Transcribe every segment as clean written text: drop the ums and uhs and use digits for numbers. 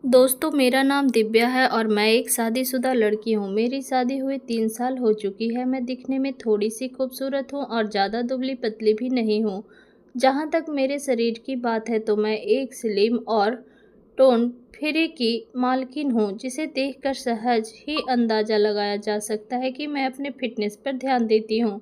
दोस्तों, मेरा नाम दिव्या है और मैं एक शादीशुदा लड़की हूँ। मेरी शादी हुए 3 साल हो चुकी है। मैं दिखने में थोड़ी सी खूबसूरत हूँ और ज़्यादा दुबली पतली भी नहीं हूँ। जहाँ तक मेरे शरीर की बात है तो मैं एक स्लिम और टोन फ्री की मालकिन हूँ, जिसे देखकर सहज ही अंदाज़ा लगाया जा सकता है कि मैं अपने फिटनेस पर ध्यान देती हूँ।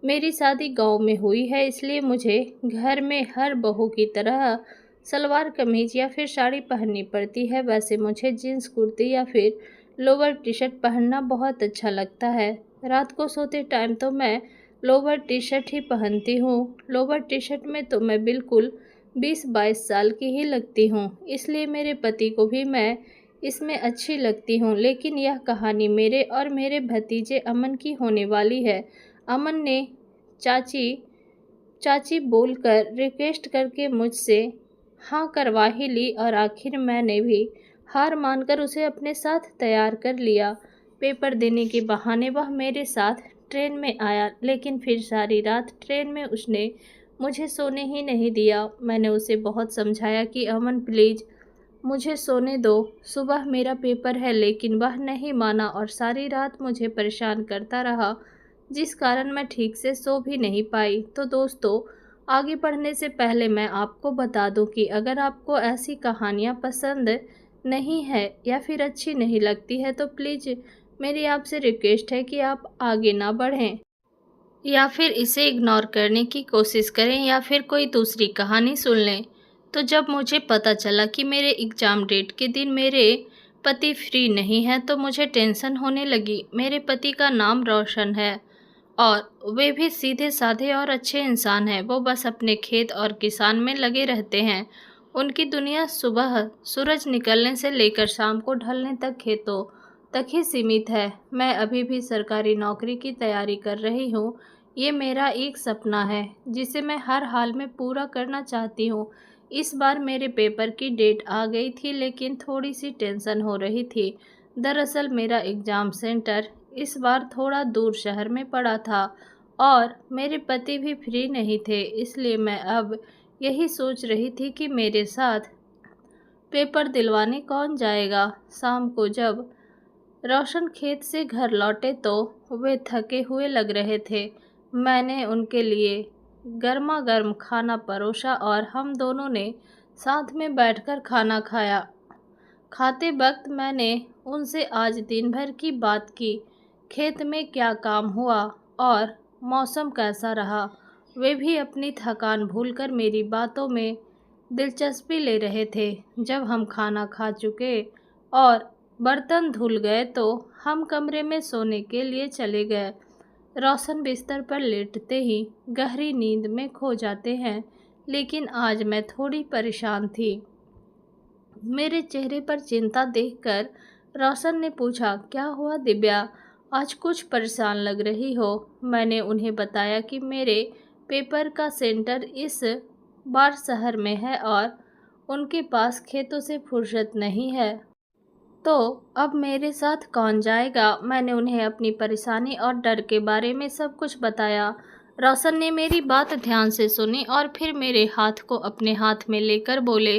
मेरी शादी गांव में हुई है, इसलिए मुझे घर में हर बहू की तरह सलवार कमीज या फिर साड़ी पहननी पड़ती है। वैसे मुझे जीन्स कुर्ती या फिर लोअर टी शर्ट पहनना बहुत अच्छा लगता है। रात को सोते टाइम तो मैं लोअर टी शर्ट ही पहनती हूँ। लोअर टी शर्ट में तो मैं बिल्कुल 20-22 साल की ही लगती हूँ, इसलिए मेरे पति को भी मैं इसमें अच्छी लगती हूँ। लेकिन यह कहानी मेरे और मेरे भतीजे अमन की होने वाली है। अमन ने चाची चाची बोलकर रिक्वेस्ट करके मुझसे हाँ करवा ही ली और आखिर मैंने भी हार मानकर उसे अपने साथ तैयार कर लिया। पेपर देने के बहाने वह मेरे साथ ट्रेन में आया, लेकिन फिर सारी रात ट्रेन में उसने मुझे सोने ही नहीं दिया। मैंने उसे बहुत समझाया कि अमन प्लीज़ मुझे सोने दो, सुबह मेरा पेपर है, लेकिन वह नहीं माना और सारी रात मुझे परेशान करता रहा, जिस कारण मैं ठीक से सो भी नहीं पाई। तो दोस्तों, आगे बढ़ने से पहले मैं आपको बता दूं कि अगर आपको ऐसी कहानियां पसंद नहीं है या फिर अच्छी नहीं लगती है तो प्लीज़ मेरी आपसे रिक्वेस्ट है कि आप आगे ना बढ़ें या फिर इसे इग्नोर करने की कोशिश करें या फिर कोई दूसरी कहानी सुन लें। तो जब मुझे पता चला कि मेरे एग्ज़ाम डेट के दिन मेरे पति फ्री नहीं हैं तो मुझे टेंशन होने लगी। मेरे पति का नाम रोशन है और वे भी सीधे साधे और अच्छे इंसान हैं। वो बस अपने खेत और किसान में लगे रहते हैं। उनकी दुनिया सुबह सूरज निकलने से लेकर शाम को ढलने तक खेतों तक ही सीमित है। मैं अभी भी सरकारी नौकरी की तैयारी कर रही हूँ। ये मेरा एक सपना है जिसे मैं हर हाल में पूरा करना चाहती हूँ। इस बार मेरे पेपर की डेट आ गई थी, लेकिन थोड़ी सी टेंशन हो रही थी। दरअसल मेरा एग्ज़ाम सेंटर इस बार थोड़ा दूर शहर में पड़ा था और मेरे पति भी फ्री नहीं थे, इसलिए मैं अब यही सोच रही थी कि मेरे साथ पेपर दिलवाने कौन जाएगा। शाम को जब रोशन खेत से घर लौटे तो वे थके हुए लग रहे थे। मैंने उनके लिए गर्मा गर्म खाना परोसा और हम दोनों ने साथ में बैठकर खाना खाया। खाते वक्त मैंने उनसे आज दिन भर की बात की, खेत में क्या काम हुआ और मौसम कैसा रहा। वे भी अपनी थकान भूलकर मेरी बातों में दिलचस्पी ले रहे थे। जब हम खाना खा चुके और बर्तन धुल गए तो हम कमरे में सोने के लिए चले गए। रोशन बिस्तर पर लेटते ही गहरी नींद में खो जाते हैं, लेकिन आज मैं थोड़ी परेशान थी। मेरे चेहरे पर चिंता देखकर रोशन ने पूछा, क्या हुआ दिव्या, आज कुछ परेशान लग रही हो। मैंने उन्हें बताया कि मेरे पेपर का सेंटर इस बार शहर में है और उनके पास खेतों से फुर्सत नहीं है, तो अब मेरे साथ कौन जाएगा। मैंने उन्हें अपनी परेशानी और डर के बारे में सब कुछ बताया। रोशन ने मेरी बात ध्यान से सुनी और फिर मेरे हाथ को अपने हाथ में लेकर बोले,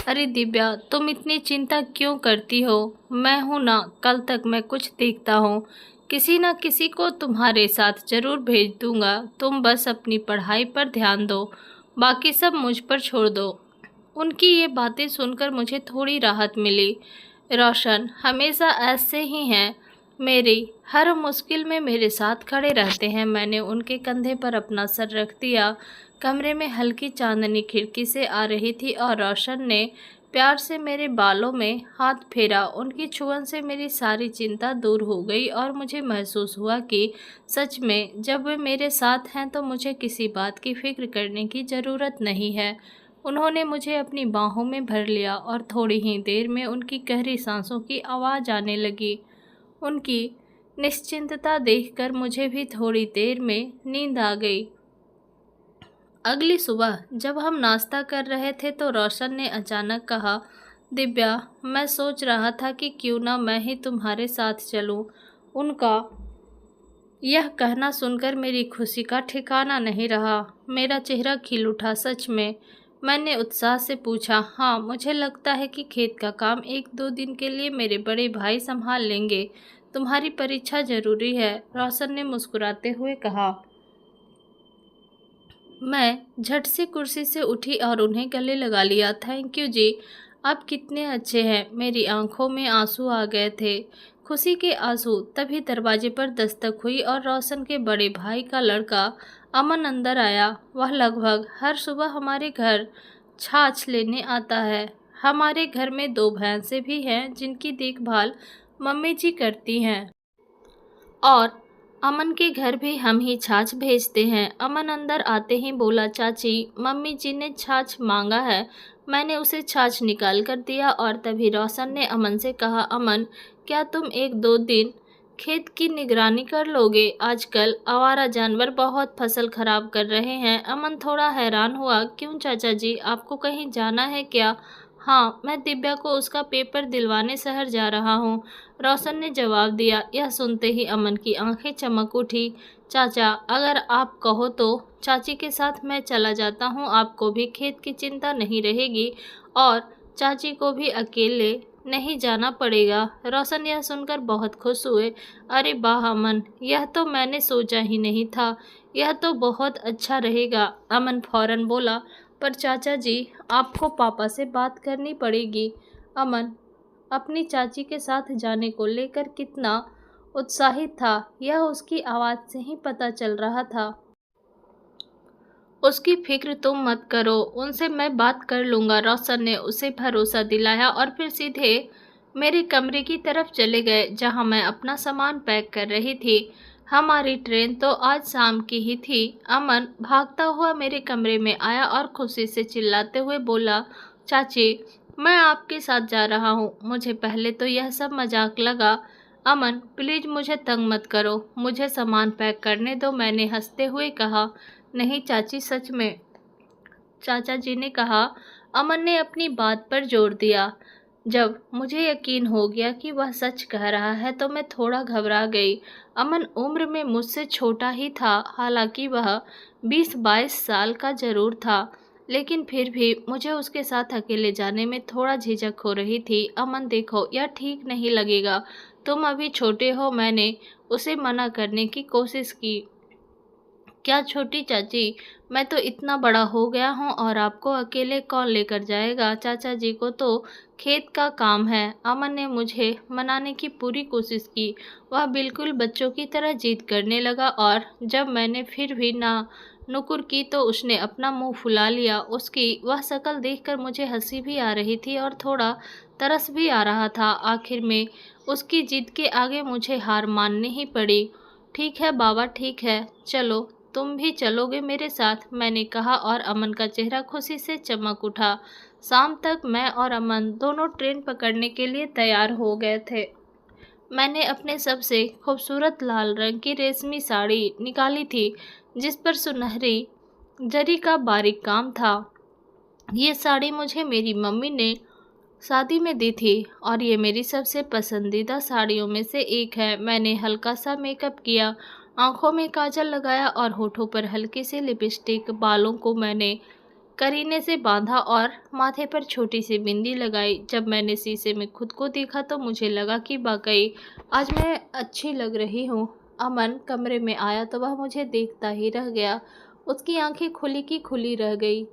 अरे दिव्या, तुम इतनी चिंता क्यों करती हो। मैं हूं ना, कल तक मैं कुछ देखता हूँ, किसी न किसी को तुम्हारे साथ जरूर भेज दूंगा। तुम बस अपनी पढ़ाई पर ध्यान दो, बाकी सब मुझ पर छोड़ दो। उनकी ये बातें सुनकर मुझे थोड़ी राहत मिली। रोशन हमेशा ऐसे ही हैं, मेरी हर मुश्किल में मेरे साथ खड़े रहते हैं। मैंने उनके कंधे पर अपना सर रख दिया। कमरे में हल्की चांदनी खिड़की से आ रही थी और रोशन ने प्यार से मेरे बालों में हाथ फेरा। उनकी छुअन से मेरी सारी चिंता दूर हो गई और मुझे महसूस हुआ कि सच में जब वे मेरे साथ हैं तो मुझे किसी बात की फिक्र करने की ज़रूरत नहीं है। उन्होंने मुझे अपनी बाहों में भर लिया और थोड़ी ही देर में उनकी गहरी सांसों की आवाज़ आने लगी। उनकी निश्चिंतता देखकर मुझे भी थोड़ी देर में नींद आ गई। अगली सुबह जब हम नाश्ता कर रहे थे तो रोशन ने अचानक कहा, दिव्या, मैं सोच रहा था कि क्यों ना मैं ही तुम्हारे साथ चलूं। उनका यह कहना सुनकर मेरी खुशी का ठिकाना नहीं रहा। मेरा चेहरा खिल उठा। सच में मैंने उत्साह से पूछा। हाँ, मुझे लगता है कि खेत का काम 1-2 दिन के लिए मेरे बड़े भाई संभाल लेंगे। तुम्हारी परीक्षा जरूरी है, रोशन ने मुस्कुराते हुए कहा। मैं झट से कुर्सी से उठी और उन्हें गले लगा लिया। थैंक यू जी, आप कितने अच्छे हैं। मेरी आंखों में आंसू आ गए थे, खुशी के आंसू। तभी दरवाजे पर दस्तक हुई और रोशन के बड़े भाई का लड़का अमन अंदर आया। वह लगभग हर सुबह हमारे घर छाछ लेने आता है। हमारे घर में 2 भैंसें भी हैं जिनकी देखभाल मम्मी जी करती हैं, और अमन के घर भी हम ही छाछ भेजते हैं। अमन अंदर आते ही बोला, चाची, मम्मी जी ने छाछ मांगा है। मैंने उसे छाछ निकाल कर दिया और तभी रोशन ने अमन से कहा, अमन, क्या तुम 1-2 दिन खेत की निगरानी कर लोगे? आजकल आवारा जानवर बहुत फसल खराब कर रहे हैं। अमन थोड़ा हैरान हुआ। क्यों चाचा जी, आपको कहीं जाना है क्या? हाँ, मैं दिव्या को उसका पेपर दिलवाने शहर जा रहा हूँ, रोशन ने जवाब दिया। यह सुनते ही अमन की आंखें चमक उठी। चाचा, अगर आप कहो तो चाची के साथ मैं चला जाता हूँ, आपको भी खेत की चिंता नहीं रहेगी और चाची को भी अकेले नहीं जाना पड़ेगा। रोशन यह सुनकर बहुत खुश हुए। अरे वाह अमन, यह तो मैंने सोचा ही नहीं था, यह तो बहुत अच्छा रहेगा। अमन फौरन बोला, पर चाचा जी, आपको पापा से बात करनी पड़ेगी। अमन अपनी चाची के साथ जाने को लेकर कितना उत्साहित था, यह उसकी आवाज़ से ही पता चल रहा था। उसकी फिक्र तुम मत करो, उनसे मैं बात कर लूँगा, रोशन ने उसे भरोसा दिलाया और फिर सीधे मेरे कमरे की तरफ चले गए जहाँ मैं अपना सामान पैक कर रही थी। हमारी ट्रेन तो आज शाम की ही थी। अमन भागता हुआ मेरे कमरे में आया और खुशी से चिल्लाते हुए बोला, चाची, मैं आपके साथ जा रहा हूँ। मुझे पहले तो यह सब मजाक लगा। अमन, प्लीज़ मुझे तंग मत करो, मुझे सामान पैक करने दो, मैंने हंसते हुए कहा। नहीं चाची, सच में, चाचा जी ने कहा। अमन ने अपनी बात पर जोर दिया। जब मुझे यकीन हो गया कि वह सच कह रहा है तो मैं थोड़ा घबरा गई। अमन उम्र में मुझसे छोटा ही था, हालांकि वह 20-22 साल का जरूर था, लेकिन फिर भी मुझे उसके साथ अकेले जाने में थोड़ा झिझक हो रही थी। अमन देखो, यह ठीक नहीं लगेगा, तुम अभी छोटे हो। मैंने उसे मना करने की कोशिश की। क्या छोटी चाची, मैं तो इतना बड़ा हो गया हूँ और आपको अकेले कौन लेकर जाएगा? चाचा जी को तो खेत का काम है। अमन ने मुझे मनाने की पूरी कोशिश की। वह बिल्कुल बच्चों की तरह जिद करने लगा और जब मैंने फिर भी ना नुकुर की तो उसने अपना मुंह फुला लिया। उसकी वह शक्ल देखकर मुझे हंसी भी आ रही थी और थोड़ा तरस भी आ रहा था। आखिर में उसकी जिद के आगे मुझे हार माननी ही पड़ी। ठीक है बाबा, ठीक है, चलो, तुम भी चलोगे मेरे साथ, मैंने कहा और अमन का चेहरा खुशी से चमक उठा। शाम तक मैं और अमन दोनों ट्रेन पकड़ने के लिए तैयार हो गए थे। मैंने अपने सबसे खूबसूरत लाल रंग की रेशमी साड़ी निकाली थी जिस पर सुनहरी जरी का बारीक काम था। ये साड़ी मुझे मेरी मम्मी ने शादी में दी थी और ये मेरी सबसे पसंदीदा साड़ियों में से एक है। मैंने हल्का सा मेकअप किया, आंखों में काजल लगाया और होठों पर हल्की सी लिपस्टिक। बालों को मैंने करीने से बांधा और माथे पर छोटी सी बिंदी लगाई। जब मैंने शीशे में खुद को देखा तो मुझे लगा कि वाकई आज मैं अच्छी लग रही हूँ। अमन कमरे में आया तो वह मुझे देखता ही रह गया। उसकी आंखें खुली की खुली रह गई।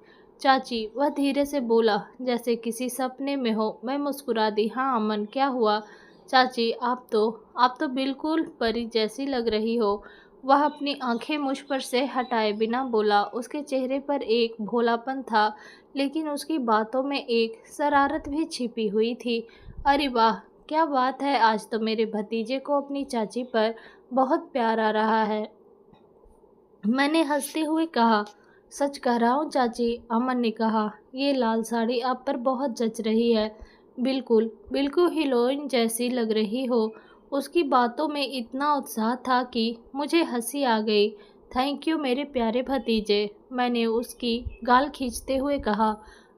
चाची, वह धीरे से बोला, जैसे किसी सपने में हो। मैं मुस्कुरा दी। हाँ अमन, क्या हुआ? चाची, आप तो बिल्कुल परी जैसी लग रही हो। वह अपनी आंखें मुझ पर से हटाए बिना बोला। उसके चेहरे पर एक भोलापन था, लेकिन उसकी बातों में एक शरारत भी छिपी हुई थी। अरे वाह, क्या बात है, आज तो मेरे भतीजे को अपनी चाची पर बहुत प्यार आ रहा है, मैंने हंसते हुए कहा। सच कह रहा हूँ चाची, अमन ने कहा। ये लाल साड़ी आप पर बहुत जच रही है, बिल्कुल बिल्कुल हीरोइन जैसी लग रही हो। उसकी बातों में इतना उत्साह था कि मुझे हंसी आ गई। थैंक यू मेरे प्यारे भतीजे, मैंने उसकी गाल खींचते हुए कहा।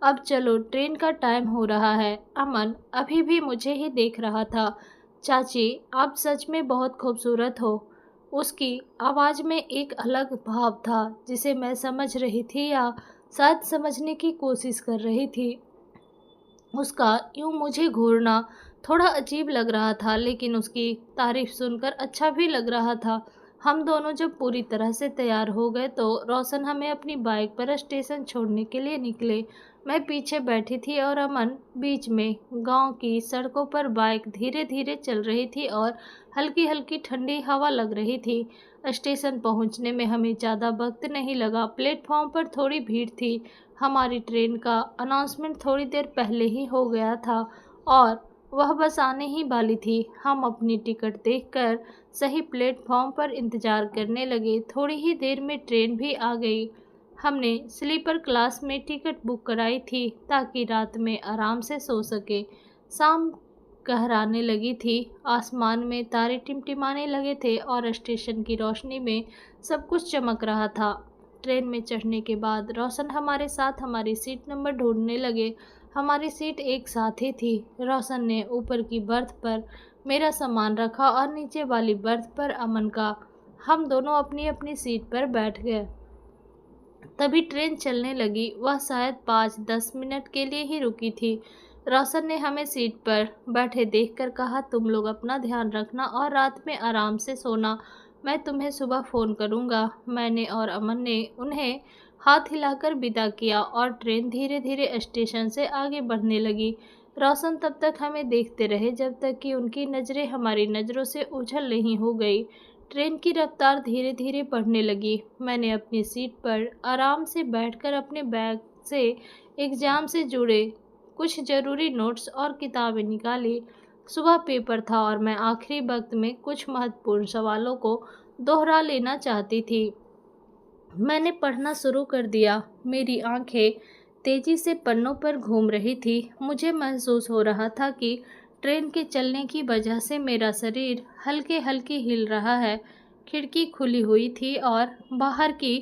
अब चलो, ट्रेन का टाइम हो रहा है। अमन अभी भी मुझे ही देख रहा था। चाची, आप सच में बहुत खूबसूरत हो। उसकी आवाज़ में एक अलग भाव था जिसे मैं समझ रही थी या शायद समझने की कोशिश कर रही थी। उसका यूं मुझे घूरना थोड़ा अजीब लग रहा था, लेकिन उसकी तारीफ सुनकर अच्छा भी लग रहा था। हम दोनों जब पूरी तरह से तैयार हो गए तो रोशन हमें अपनी बाइक पर स्टेशन छोड़ने के लिए निकले। मैं पीछे बैठी थी और अमन बीच में। गांव की सड़कों पर बाइक धीरे धीरे चल रही थी और हल्की हल्की ठंडी हवा लग रही थी। स्टेशन पहुंचने में हमें ज़्यादा वक्त नहीं लगा। प्लेटफॉर्म पर थोड़ी भीड़ थी। हमारी ट्रेन का अनाउंसमेंट थोड़ी देर पहले ही हो गया था और वह बस आने ही वाली थी। हम अपनी टिकट देखकर सही प्लेटफॉर्म पर इंतज़ार करने लगे। थोड़ी ही देर में ट्रेन भी आ गई। हमने स्लीपर क्लास में टिकट बुक कराई थी ताकि रात में आराम से सो सके। शाम गहराने लगी थी। आसमान में तारे टिमटिमाने लगे थे और स्टेशन की रोशनी में सब कुछ चमक रहा था। ट्रेन में चढ़ने के बाद रोशन हमारे साथ हमारी सीट नंबर ढूंढने लगे। हमारी सीट एक साथ ही थी। रोशन ने ऊपर की बर्थ पर मेरा सामान रखा और नीचे वाली बर्थ पर अमन का। हम दोनों अपनी अपनी सीट पर बैठ गए। तभी ट्रेन चलने लगी। वह शायद 5-10 मिनट के लिए ही रुकी थी। रोशन ने हमें सीट पर बैठे देखकर कहा, तुम लोग अपना ध्यान रखना और रात में आराम से सोना। मैं तुम्हें सुबह फ़ोन करूँगा। मैंने और अमन ने उन्हें हाथ हिलाकर विदा किया और ट्रेन धीरे धीरे स्टेशन से आगे बढ़ने लगी। रोशन तब तक हमें देखते रहे जब तक कि उनकी नज़रें हमारी नज़रों से ओझल नहीं हो गई। ट्रेन की रफ्तार धीरे धीरे बढ़ने लगी। मैंने अपनी सीट पर आराम से बैठकर अपने बैग से एग्ज़ाम से जुड़े कुछ ज़रूरी नोट्स और किताबें निकाली। सुबह पेपर था और मैं आखिरी वक्त में कुछ महत्वपूर्ण सवालों को दोहरा लेना चाहती थी। मैंने पढ़ना शुरू कर दिया। मेरी आंखें तेज़ी से पन्नों पर घूम रही थी। मुझे महसूस हो रहा था कि ट्रेन के चलने की वजह से मेरा शरीर हल्के हल्के हिल रहा है। खिड़की खुली हुई थी और बाहर की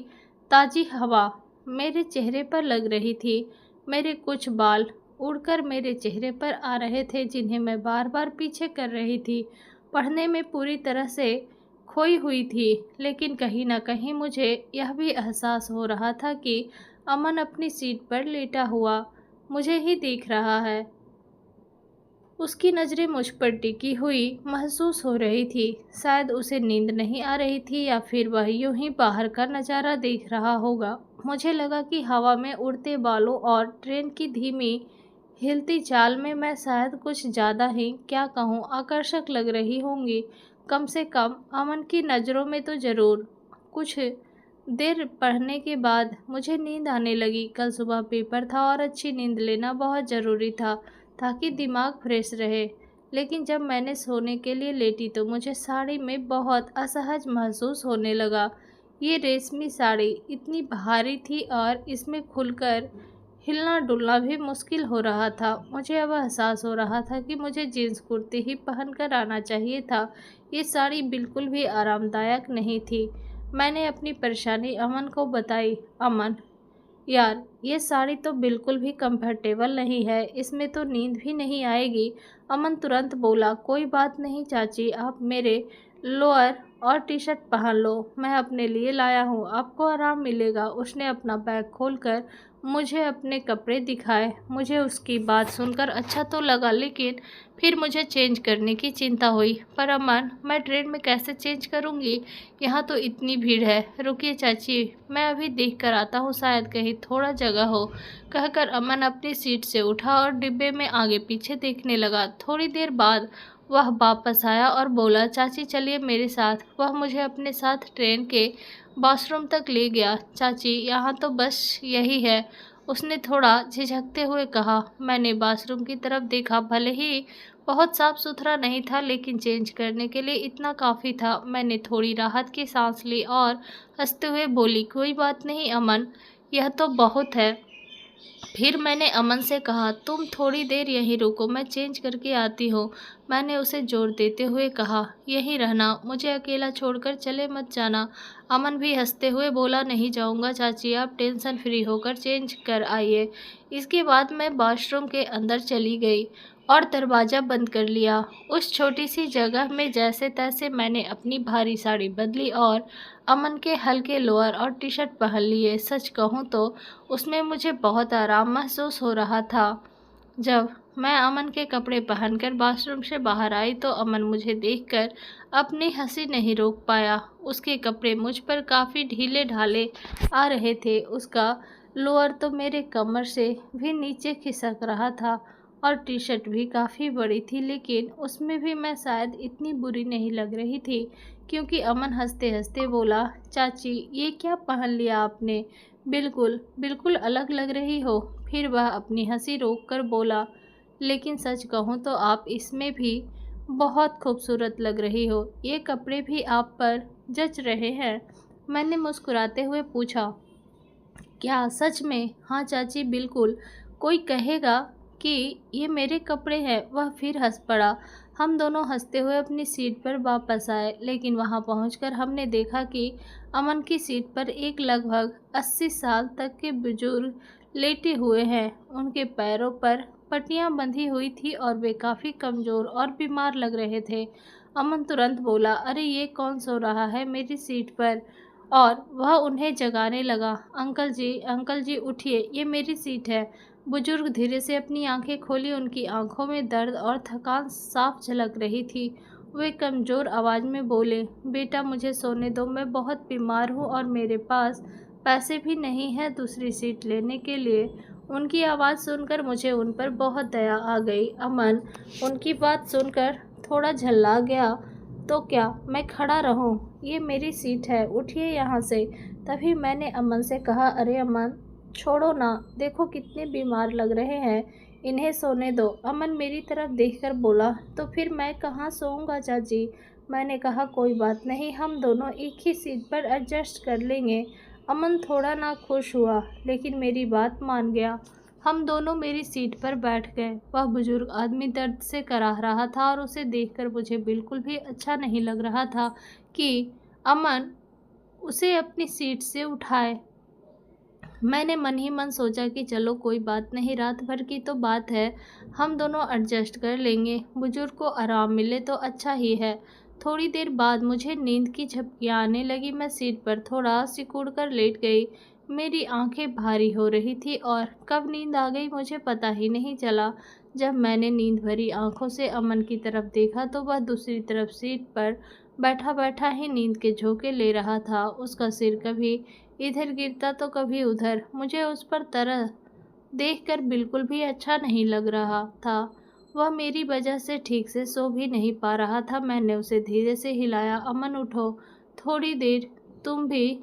ताज़ी हवा मेरे चेहरे पर लग रही थी। मेरे कुछ बाल उड़कर मेरे चेहरे पर आ रहे थे जिन्हें मैं बार बार पीछे कर रही थी। पढ़ने में पूरी तरह से खोई हुई थी, लेकिन कहीं न कहीं मुझे यह भी एहसास हो रहा था कि अमन अपनी सीट पर लेटा हुआ मुझे ही देख रहा है। उसकी नज़रें मुझ पर टिकी हुई महसूस हो रही थी। शायद उसे नींद नहीं आ रही थी या फिर वह यूं ही बाहर का नज़ारा देख रहा होगा। मुझे लगा कि हवा में उड़ते बालों और ट्रेन की धीमी हिलती चाल में मैं शायद कुछ ज़्यादा ही, क्या कहूँ, आकर्षक लग रही होंगी। कम से कम अमन की नज़रों में तो ज़रूर। कुछ देर पढ़ने के बाद मुझे नींद आने लगी। कल सुबह पेपर था और अच्छी नींद लेना बहुत ज़रूरी था ताकि दिमाग फ्रेश रहे। लेकिन जब मैंने सोने के लिए लेटी तो मुझे साड़ी में बहुत असहज महसूस होने लगा। ये रेशमी साड़ी इतनी भारी थी और इसमें खुलकर हिलना डुलना भी मुश्किल हो रहा था। मुझे अब एहसास हो रहा था कि मुझे जीन्स कुर्ती ही पहन कर आना चाहिए था। ये साड़ी बिल्कुल भी आरामदायक नहीं थी। मैंने अपनी परेशानी अमन को बताई। अमन, यार, ये साड़ी तो बिल्कुल भी कंफर्टेबल नहीं है, इसमें तो नींद भी नहीं आएगी। अमन तुरंत बोला, कोई बात नहीं चाची, आप मेरे लोअर और टी शर्ट पहन लो, मैं अपने लिए लाया हूँ, आपको आराम मिलेगा। उसने अपना बैग खोलकर मुझे अपने कपड़े दिखाए। मुझे उसकी बात सुनकर अच्छा तो लगा, लेकिन फिर मुझे चेंज करने की चिंता हुई। पर अमन, मैं ट्रेन में कैसे चेंज करूँगी? यहाँ तो इतनी भीड़ है। रुकिए चाची, मैं अभी देख कर आता हूँ, शायद कहीं थोड़ा जगह हो। कहकर अमन अपनी सीट से उठा और डिब्बे में आगे पीछे देखने लगा। थोड़ी देर बाद वह वापस आया और बोला, चाची चलिए मेरे साथ। वह मुझे अपने साथ ट्रेन के वॉशरूम तक ले गया। चाची, यहाँ तो बस यही है, उसने थोड़ा झिझकते हुए कहा। मैंने वॉशरूम की तरफ देखा। भले ही बहुत साफ सुथरा नहीं था, लेकिन चेंज करने के लिए इतना काफ़ी था। मैंने थोड़ी राहत की सांस ली और हंसते हुए बोली, कोई बात नहीं अमन, यह तो बहुत है। फिर मैंने अमन से कहा, तुम थोड़ी देर यहीं रुको, मैं चेंज करके आती हूँ। मैंने उसे जोर देते हुए कहा, यहीं रहना, मुझे अकेला छोड़कर चले मत जाना। अमन भी हंसते हुए बोला, नहीं जाऊँगा चाची, आप टेंशन फ्री होकर चेंज कर आइए। इसके बाद मैं वॉशरूम के अंदर चली गई। और दरवाज़ा बंद कर लिया। उस छोटी सी जगह में जैसे तैसे मैंने अपनी भारी साड़ी बदली और अमन के हल्के लोअर और टी शर्ट पहन लिए। सच कहूँ तो उसमें मुझे बहुत आराम महसूस हो रहा था। जब मैं अमन के कपड़े पहनकर बाथरूम से बाहर आई तो अमन मुझे देखकर अपनी हंसी नहीं रोक पाया। उसके कपड़े मुझ पर काफ़ी ढीले ढाले आ रहे थे। उसका लोअर तो मेरे कमर से भी नीचे खिसक रहा था और टी शर्ट भी काफ़ी बड़ी थी, लेकिन उसमें भी मैं शायद इतनी बुरी नहीं लग रही थी, क्योंकि अमन हंसते हंसते बोला, चाची ये क्या पहन लिया आपने, बिल्कुल बिल्कुल अलग लग रही हो। फिर वह अपनी हंसी रोक कर बोला, लेकिन सच कहूँ तो आप इसमें भी बहुत खूबसूरत लग रही हो, ये कपड़े भी आप पर जच रहे हैं। मैंने मुस्कुराते हुए पूछा, क्या सच में? हाँ चाची बिल्कुल। कोई कहेगा कि ये मेरे कपड़े हैं। वह फिर हंस पड़ा। हम दोनों हंसते हुए अपनी सीट पर वापस आए, लेकिन वहां पहुंचकर हमने देखा कि अमन की सीट पर एक लगभग 80 साल तक के बुजुर्ग लेटे हुए हैं। उनके पैरों पर पट्टियां बंधी हुई थी और वे काफ़ी कमज़ोर और बीमार लग रहे थे। अमन तुरंत बोला, अरे ये कौन सो रहा है मेरी सीट पर? और वह उन्हें जगाने लगा। अंकल जी उठिए, ये मेरी सीट है। बुजुर्ग धीरे से अपनी आंखें खोली। उनकी आंखों में दर्द और थकान साफ झलक रही थी। वे कमज़ोर आवाज़ में बोले, बेटा मुझे सोने दो, मैं बहुत बीमार हूँ और मेरे पास पैसे भी नहीं है दूसरी सीट लेने के लिए। उनकी आवाज़ सुनकर मुझे उन पर बहुत दया आ गई। अमन उनकी बात सुनकर थोड़ा झल्ला गया। तो क्या मैं खड़ा रहूं? ये मेरी सीट है, उठिए यहाँ से। तभी मैंने अमन से कहा, अरे अमन छोड़ो ना, देखो कितने बीमार लग रहे हैं, इन्हें सोने दो। अमन मेरी तरफ देखकर बोला, तो फिर मैं कहाँ सोऊंगा चाची? मैंने कहा, कोई बात नहीं, हम दोनों एक ही सीट पर एडजस्ट कर लेंगे। अमन थोड़ा नाखुश हुआ, लेकिन मेरी बात मान गया। हम दोनों मेरी सीट पर बैठ गए। वह बुजुर्ग आदमी दर्द से कराह रहा था और उसे देखकर मुझे बिल्कुल भी अच्छा नहीं लग रहा था कि अमन उसे अपनी सीट से उठाए। मैंने मन ही मन सोचा कि चलो कोई बात नहीं, रात भर की तो बात है, हम दोनों एडजस्ट कर लेंगे, बुजुर्ग को आराम मिले तो अच्छा ही है। थोड़ी देर बाद मुझे नींद की झपकियाँ आने लगी। मैं सीट पर थोड़ा सिकुड़ कर लेट गई। मेरी आंखें भारी हो रही थी और कब नींद आ गई मुझे पता ही नहीं चला। जब मैंने नींद भरी आंखों से अमन की तरफ देखा तो वह दूसरी तरफ सीट पर बैठा बैठा ही नींद के झोंके ले रहा था। उसका सिर कभी इधर गिरता तो कभी उधर। मुझे उस पर तरह देखकर बिल्कुल भी अच्छा नहीं लग रहा था। वह मेरी वजह से ठीक से सो भी नहीं पा रहा था। मैंने उसे धीरे से हिलाया, अमन उठो, थोड़ी देर तुम भी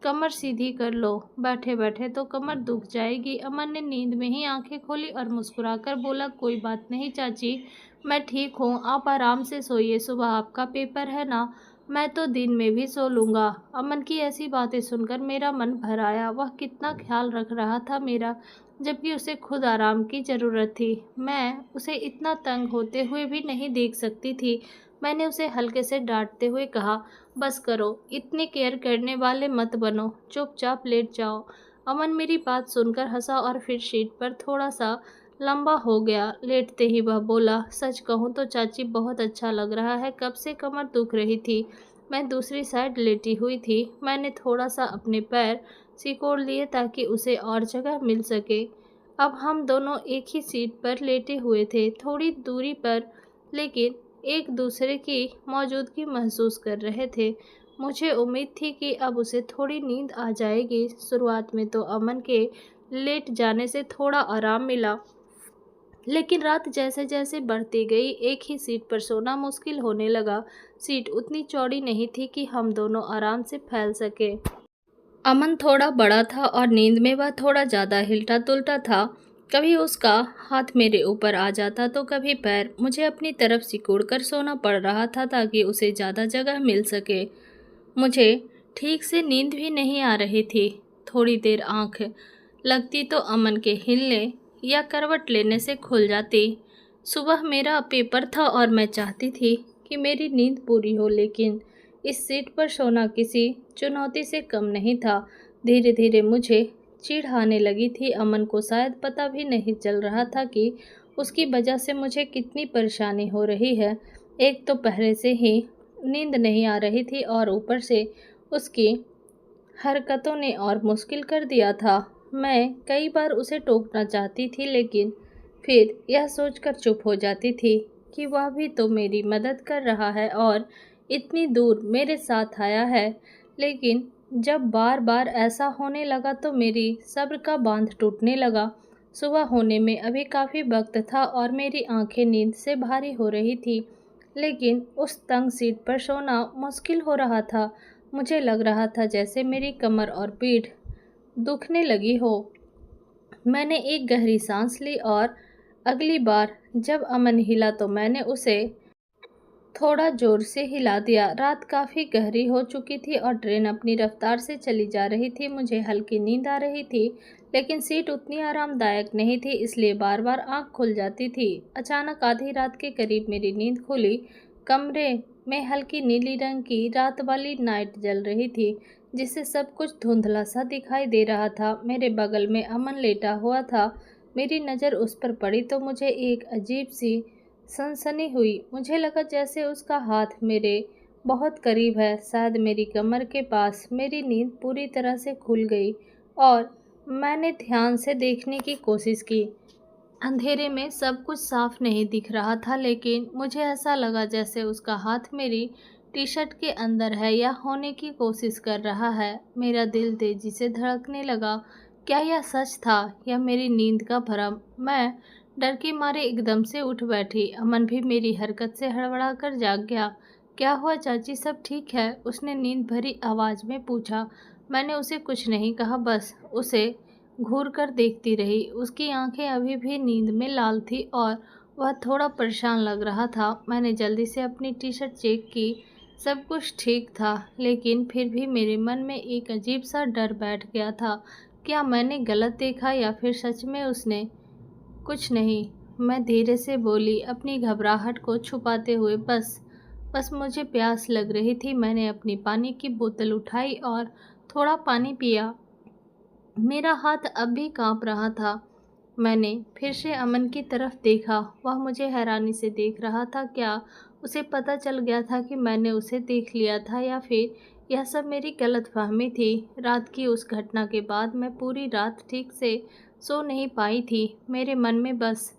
कमर सीधी कर लो, बैठे बैठे तो कमर दुख जाएगी। अमन ने नींद में ही आंखें खोली और मुस्कुराकर बोला, कोई बात नहीं चाची, मैं ठीक हूँ, आप आराम से सोइए, सुबह आपका पेपर है ना, मैं तो दिन में भी सो लूँगा। अमन की ऐसी बातें सुनकर मेरा मन भर आया। वह कितना ख्याल रख रहा था मेरा, जबकि उसे खुद आराम की ज़रूरत थी। मैं उसे इतना तंग होते हुए भी नहीं देख सकती थी। मैंने उसे हल्के से डांटते हुए कहा, बस करो, इतने केयर करने वाले मत बनो, चुपचाप लेट जाओ। अमन मेरी बात सुनकर हंसा और फिर सीट पर थोड़ा सा लंबा हो गया। लेटते ही वह बोला, सच कहूँ तो चाची बहुत अच्छा लग रहा है, कब से कमर दुख रही थी। मैं दूसरी साइड लेटी हुई थी। मैंने थोड़ा सा अपने पैर सिकोड़ लिए ताकि उसे और जगह मिल सके। अब हम दोनों एक ही सीट पर लेटे हुए थे, थोड़ी दूरी पर, लेकिन एक दूसरे की मौजूदगी महसूस कर रहे थे। मुझे उम्मीद थी कि अब उसे थोड़ी नींद आ जाएगी। शुरुआत में तो अमन के लेट जाने से थोड़ा आराम मिला, लेकिन रात जैसे जैसे बढ़ती गई एक ही सीट पर सोना मुश्किल होने लगा। सीट उतनी चौड़ी नहीं थी कि हम दोनों आराम से फैल सके। अमन थोड़ा बड़ा था और नींद में वह थोड़ा ज़्यादा हिलता डुलता था। कभी उसका हाथ मेरे ऊपर आ जाता तो कभी पैर। मुझे अपनी तरफ सिकोड़ कर सोना पड़ रहा था ताकि उसे ज़्यादा जगह मिल सके। मुझे ठीक से नींद भी नहीं आ रही थी। थोड़ी देर आँख लगती तो अमन के हिलने या करवट लेने से खुल जाती। सुबह मेरा पेपर था और मैं चाहती थी कि मेरी नींद पूरी हो, लेकिन इस सीट पर सोना किसी चुनौती से कम नहीं था। धीरे धीरे मुझे चिढ़ आने लगी थी। अमन को शायद पता भी नहीं चल रहा था कि उसकी वजह से मुझे कितनी परेशानी हो रही है। एक तो पहले से ही नींद नहीं आ रही थी और ऊपर से उसकी हरकतों ने और मुश्किल कर दिया था। मैं कई बार उसे टोकना चाहती थी, लेकिन फिर यह सोचकर चुप हो जाती थी कि वह भी तो मेरी मदद कर रहा है और इतनी दूर मेरे साथ आया है। लेकिन जब बार बार ऐसा होने लगा तो मेरी सब्र का बांध टूटने लगा। सुबह होने में अभी काफ़ी वक्त था और मेरी आंखें नींद से भारी हो रही थी, लेकिन उस तंग सीट पर सोना मुश्किल हो रहा था। मुझे लग रहा था जैसे मेरी कमर और पीठ दुखने लगी हो। मैंने एक गहरी सांस ली और अगली बार जब अमन हिला तो मैंने उसे थोड़ा जोर से हिला दिया। रात काफ़ी गहरी हो चुकी थी और ट्रेन अपनी रफ्तार से चली जा रही थी। मुझे हल्की नींद आ रही थी, लेकिन सीट उतनी आरामदायक नहीं थी, इसलिए बार बार आँख खुल जाती थी। अचानक आधी रात के करीब मेरी नींद खुली। कमरे में हल्की नीली रंग की रात वाली लाइट जल रही थी, जिससे सब कुछ धुंधला सा दिखाई दे रहा था। मेरे बगल में अमन लेटा हुआ था। मेरी नज़र उस पर पड़ी तो मुझे एक अजीब सी सनसनी हुई। मुझे लगा जैसे उसका हाथ मेरे बहुत करीब है, शायद मेरी कमर के पास। मेरी नींद पूरी तरह से खुल गई और मैंने ध्यान से देखने की कोशिश की। अंधेरे में सब कुछ साफ नहीं दिख रहा था, लेकिन मुझे ऐसा लगा जैसे उसका हाथ मेरी टी शर्ट के अंदर है या होने की कोशिश कर रहा है। मेरा दिल तेजी से धड़कने लगा। क्या यह सच था या मेरी नींद का भ्रम? मैं डर के मारे एकदम से उठ बैठी। अमन भी मेरी हरकत से हड़बड़ा कर जाग गया। क्या हुआ चाची, सब ठीक है? उसने नींद भरी आवाज़ में पूछा। मैंने उसे कुछ नहीं कहा, बस उसे घूर कर देखती रही। उसकी आंखें अभी भी नींद में लाल थी और वह थोड़ा परेशान लग रहा था। मैंने जल्दी से अपनी टी शर्ट चेक की। सब कुछ ठीक था, लेकिन फिर भी मेरे मन में एक अजीब सा डर बैठ गया था। क्या मैंने गलत देखा या फिर सच में उसने? कुछ नहीं, मैं धीरे से बोली, अपनी घबराहट को छुपाते हुए। बस मुझे प्यास लग रही थी। मैंने अपनी पानी की बोतल उठाई और थोड़ा पानी पिया। मेरा हाथ अब भी कांप रहा था। मैंने फिर से अमन की तरफ देखा। वह मुझे हैरानी से देख रहा था। क्या उसे पता चल गया था कि मैंने उसे देख लिया था, या फिर यह सब मेरी गलतफहमी थी? रात की उस घटना के बाद मैं पूरी रात ठीक से सो नहीं पाई थी। मेरे मन में बस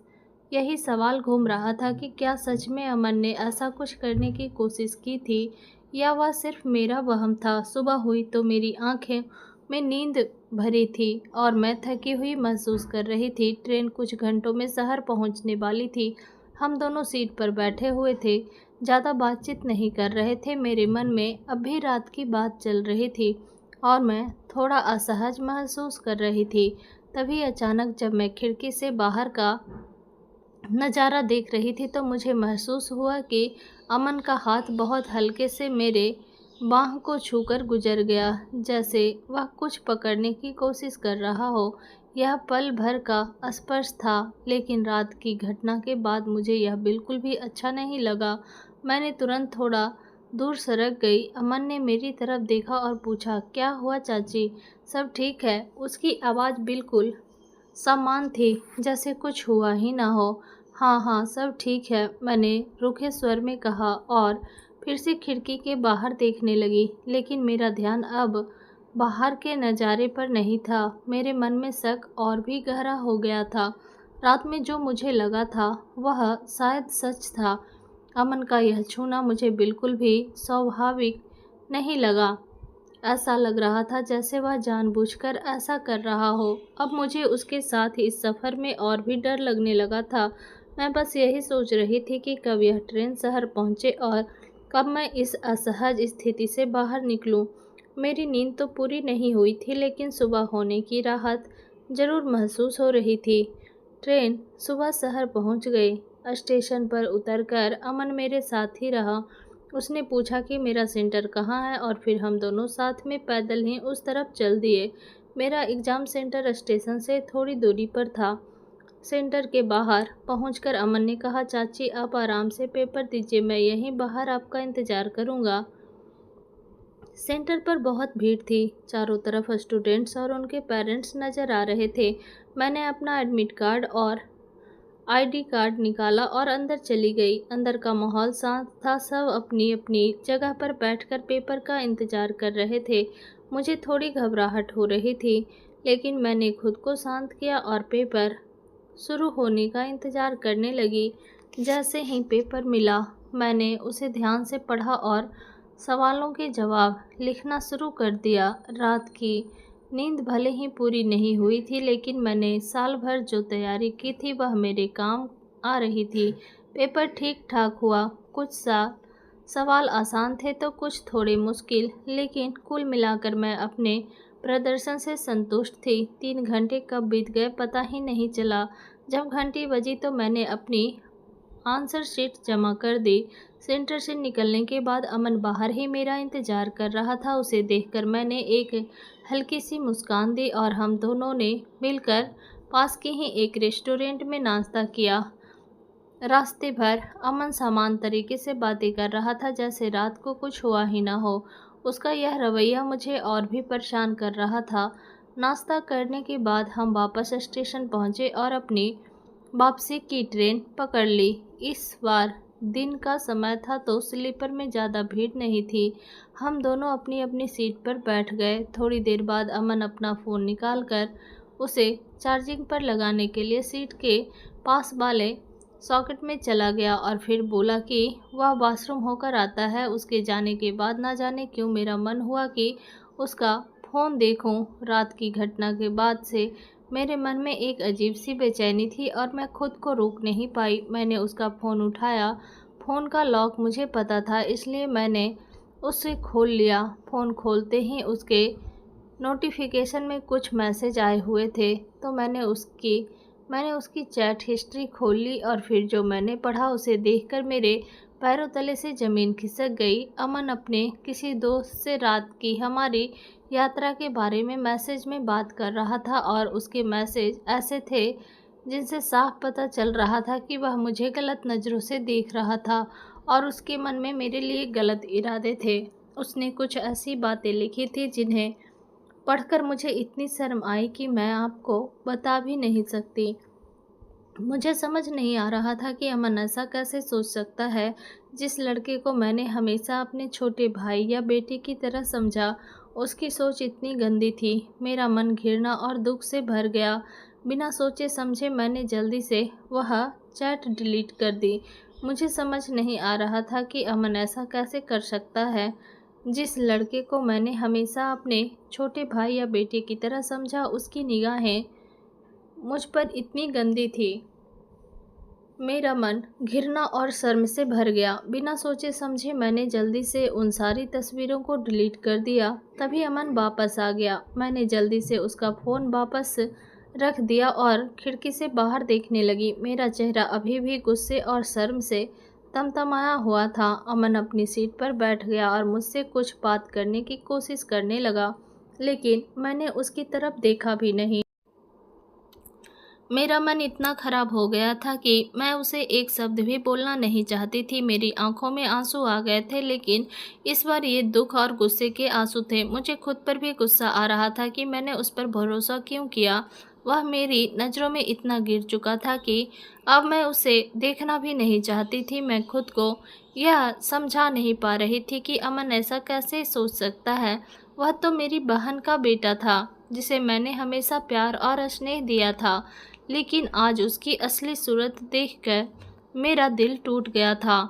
यही सवाल घूम रहा था कि क्या सच में अमन ने ऐसा कुछ करने की कोशिश की थी, या वह सिर्फ मेरा वहम था। सुबह हुई तो मेरी आंखें में नींद भरी थी और मैं थकी हुई महसूस कर रही थी। ट्रेन कुछ घंटों में शहर पहुंचने वाली थी। हम दोनों सीट पर बैठे हुए थे, ज़्यादा बातचीत नहीं कर रहे थे। मेरे मन में अब भी रात की बात चल रही थी और मैं थोड़ा असहज महसूस कर रही थी। तभी अचानक जब मैं खिड़की से बाहर का नज़ारा देख रही थी तो मुझे महसूस हुआ कि अमन का हाथ बहुत हल्के से मेरे बाह को छूकर गुजर गया, जैसे वह कुछ पकड़ने की कोशिश कर रहा हो। यह पल भर का स्पर्श था, लेकिन रात की घटना के बाद मुझे यह बिल्कुल भी अच्छा नहीं लगा। मैंने तुरंत थोड़ा दूर सरक गई। अमन ने मेरी तरफ देखा और पूछा, क्या हुआ चाची, सब ठीक है? उसकी आवाज़ बिल्कुल सामान थी, जैसे कुछ हुआ ही ना हो। हाँ हाँ, सब ठीक है, मैंने रूखे स्वर में कहा और फिर से खिड़की के बाहर देखने लगी। लेकिन मेरा ध्यान अब बाहर के नज़ारे पर नहीं था। मेरे मन में शक और भी गहरा हो गया था। रात में जो मुझे लगा था वह शायद सच था। अमन का यह छूना मुझे बिल्कुल भी स्वाभाविक नहीं लगा। ऐसा लग रहा था जैसे वह जानबूझकर ऐसा कर रहा हो। अब मुझे उसके साथ इस सफ़र में और भी डर लगने लगा था। मैं बस यही सोच रही थी कि कब यह ट्रेन शहर पहुंचे और कब मैं इस असहज स्थिति से बाहर निकलूं। मेरी नींद तो पूरी नहीं हुई थी, लेकिन सुबह होने की राहत ज़रूर महसूस हो रही थी। ट्रेन सुबह शहर पहुंच गई। स्टेशन पर उतरकर अमन मेरे साथ ही रहा। उसने पूछा कि मेरा सेंटर कहाँ है और फिर हम दोनों साथ में पैदल ही उस तरफ चल दिए। मेरा एग्ज़ाम सेंटर स्टेशन से थोड़ी दूरी पर था। सेंटर के बाहर पहुंचकर अमन ने कहा, चाची आप आराम से पेपर दीजिए, मैं यहीं बाहर आपका इंतज़ार करूंगा। सेंटर पर बहुत भीड़ थी। चारों तरफ स्टूडेंट्स और उनके पेरेंट्स नज़र आ रहे थे। मैंने अपना एडमिट कार्ड और आईडी कार्ड निकाला और अंदर चली गई। अंदर का माहौल शांत था, सब अपनी अपनी जगह पर बैठकर पेपर का इंतजार कर रहे थे। मुझे थोड़ी घबराहट हो रही थी, लेकिन मैंने खुद को शांत किया और पेपर शुरू होने का इंतजार करने लगी। जैसे ही पेपर मिला, मैंने उसे ध्यान से पढ़ा और सवालों के जवाब लिखना शुरू कर दिया। रात की नींद भले ही पूरी नहीं हुई थी, लेकिन मैंने साल भर जो तैयारी की थी वह मेरे काम आ रही थी। पेपर ठीक ठाक हुआ। कुछ सवाल आसान थे तो कुछ थोड़े मुश्किल, लेकिन कुल मिलाकर मैं अपने प्रदर्शन से संतुष्ट थी। 3 घंटे कब बीत गए पता ही नहीं चला। जब घंटी बजी तो मैंने अपनी आंसर शीट जमा कर दी। सेंटर से निकलने के बाद अमन बाहर ही मेरा इंतजार कर रहा था। उसे देखकर मैंने एक हल्की सी मुस्कान दी और हम दोनों ने मिलकर पास के ही एक रेस्टोरेंट में नाश्ता किया। रास्ते भर अमन समान तरीके से बातें कर रहा था, जैसे रात को कुछ हुआ ही ना हो। उसका यह रवैया मुझे और भी परेशान कर रहा था। नाश्ता करने के बाद हम वापस स्टेशन पहुंचे और अपनी वापसी की ट्रेन पकड़ ली। इस बार दिन का समय था तो स्लीपर में ज़्यादा भीड़ नहीं थी। हम दोनों अपनी अपनी सीट पर बैठ गए। थोड़ी देर बाद अमन अपना फ़ोन निकालकर उसे चार्जिंग पर लगाने के लिए सीट के पास वाले सॉकेट में चला गया और फिर बोला कि वह वॉशरूम होकर आता है। उसके जाने के बाद ना जाने क्यों मेरा मन हुआ कि उसका फ़ोन देखूं। रात की घटना के बाद से मेरे मन में एक अजीब सी बेचैनी थी और मैं खुद को रोक नहीं पाई। मैंने उसका फ़ोन उठाया। फ़ोन का लॉक मुझे पता था, इसलिए मैंने उसे खोल लिया। फ़ोन खोलते ही उसके नोटिफिकेशन में कुछ मैसेज आए हुए थे, तो मैंने उसकी चैट हिस्ट्री खोल ली और फिर जो मैंने पढ़ा उसे देखकर मेरे पैरों तले से ज़मीन खिसक गई। अमन अपने किसी दोस्त से रात की हमारी यात्रा के बारे में मैसेज में बात कर रहा था और उसके मैसेज ऐसे थे जिनसे साफ पता चल रहा था कि वह मुझे गलत नज़रों से देख रहा था और उसके मन में मेरे लिए गलत इरादे थे। उसने कुछ ऐसी बातें लिखी थी जिन्हें पढ़कर मुझे इतनी शर्म आई कि मैं आपको बता भी नहीं सकती। मुझे समझ नहीं आ रहा था कि अमन ऐसा कैसे सोच सकता है। जिस लड़के को मैंने हमेशा अपने छोटे भाई या बेटे की तरह समझा, उसकी सोच इतनी गंदी थी। मेरा मन घृणा और दुख से भर गया। बिना सोचे समझे मैंने जल्दी से वह चैट डिलीट कर दी। मुझे समझ नहीं आ रहा था कि अमन ऐसा कैसे कर सकता है। जिस लड़के को मैंने हमेशा अपने छोटे भाई या बेटे की तरह समझा, उसकी निगाहें मुझ पर इतनी गंदी थी। मेरा मन घृणा और शर्म से भर गया। बिना सोचे समझे मैंने जल्दी से उन सारी तस्वीरों को डिलीट कर दिया। तभी अमन वापस आ गया। मैंने जल्दी से उसका फ़ोन वापस रख दिया और खिड़की से बाहर देखने लगी। मेरा चेहरा अभी भी गुस्से और शर्म से तमतमाया हुआ था। अमन अपनी सीट पर बैठ गया और मुझसे कुछ बात करने की कोशिश करने लगा, लेकिन मैंने उसकी तरफ देखा भी नहीं। मेरा मन इतना खराब हो गया था कि मैं उसे एक शब्द भी बोलना नहीं चाहती थी। मेरी आंखों में आंसू आ गए थे, लेकिन इस बार ये दुख और गुस्से के आंसू थे। मुझे खुद पर भी गुस्सा आ रहा था कि मैंने उस पर भरोसा क्यों किया। वह मेरी नज़रों में इतना गिर चुका था कि अब मैं उसे देखना भी नहीं चाहती थी। मैं खुद को यह समझा नहीं पा रही थी कि अमन ऐसा कैसे सोच सकता है। वह तो मेरी बहन का बेटा था, जिसे मैंने हमेशा प्यार और स्नेह दिया था, लेकिन आज उसकी असली सूरत देखकर मेरा दिल टूट गया था।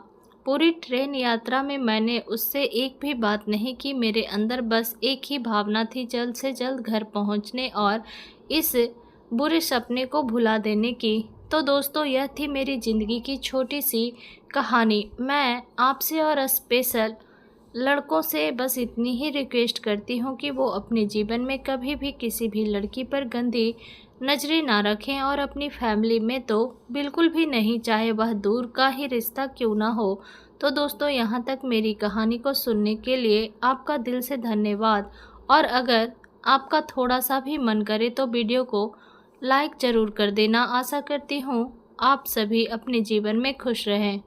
पूरी ट्रेन यात्रा में मैंने उससे एक भी बात नहीं की। मेरे अंदर बस एक ही भावना थी, जल्द से जल्द घर पहुंचने और इस बुरे सपने को भुला देने की। तो दोस्तों, यह थी मेरी ज़िंदगी की छोटी सी कहानी। मैं आपसे और स्पेशल लड़कों से बस इतनी ही रिक्वेस्ट करती हूँ कि वो अपने जीवन में कभी भी किसी भी लड़की पर गंदी नज़रें ना रखें और अपनी फैमिली में तो बिल्कुल भी नहीं, चाहे वह दूर का ही रिश्ता क्यों ना हो। तो दोस्तों, यहाँ तक मेरी कहानी को सुनने के लिए आपका दिल से धन्यवाद। और अगर आपका थोड़ा सा भी मन करे तो वीडियो को लाइक ज़रूर कर देना। आशा करती हूँ आप सभी अपने जीवन में खुश रहें।